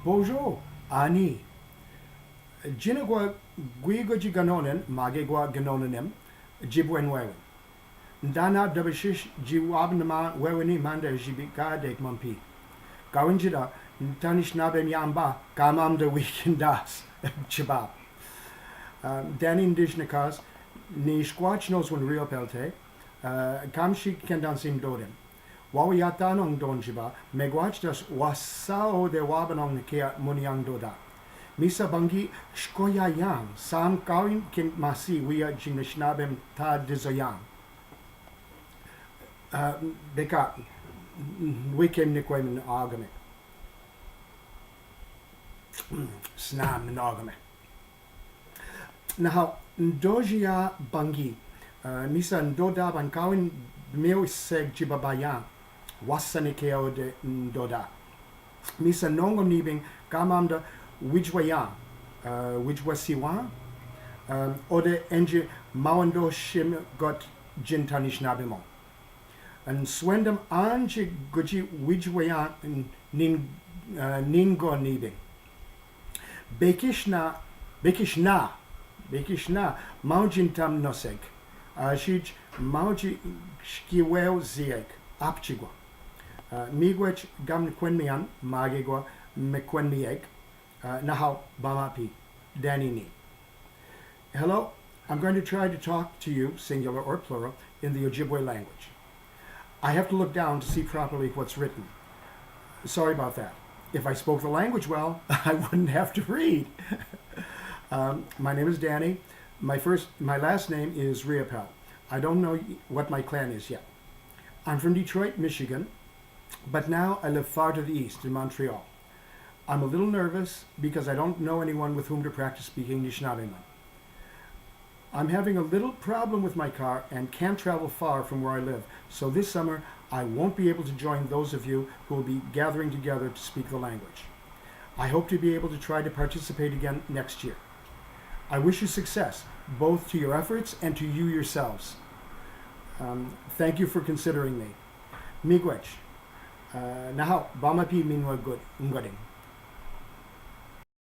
Bonjour, Ani. Jinagwa Guigoji Ganonen, Magegwa Ganonem, Jibwen Wewen. Dana Dabashish Jiwabnama Weweni Manda Jibika Dek Mampi. Gawinjida, Shki-Nishnaabemjig, Kamam de Weekend Das, Chibab. Danin Dishnakas, Ni Squatch knows when real pelte, Kamshi Kendan Sim Dodem. Wawiyatanong Donjiba, Megwatch das Wasao de Wabanong Kea Munyang Doda. Misa Bangi Shkoyayang, Sam Kawin Kin Masi, Wia Shki-Nishnabem Ta Dizoyang. Beka, Wikim Nikwem Agame. Snam Nogame. Now, Ndojia Bangi, Misa Ndoda Bankawin Meo Seg Jibabayang. Wasanikeo de Ndoda. Misa Nongom Nibing Kamamda Wijwayang, Wijwasiwa, Ode Enji Mawando Shim got Jintanishnaabemong. And Swendam Anji Guji Wijwayang Ningo Nibing. Bekishna Maujintam Noseg. Shij Mauji Shkiweo Zieg. Apchigwa. Miigwech gam kwenmian magegwa mekwenmieg. Nahau bamapi Danny ni. Hello, I'm going to try to talk to you, singular or plural, in the Ojibwe language. I have to look down to see properly what's written. Sorry about that. If I spoke the language well, I wouldn't have to read. My name is Danny. My last name is Riapel. I don't know what my clan is yet. I'm from Detroit, Michigan, but now I live far to the east in Montreal. I'm a little nervous because I don't know anyone with whom to practice speaking Anishinaabe. I'm having a little problem with my car and can't travel far from where I live, so this summer I won't be able to join those of you who will be gathering together to speak the language. I hope to be able to try to participate again next year. I wish you success, both to your efforts and to you yourselves. Thank you for considering me. Miigwech. Nahau, bamapi minwa good, ngoding.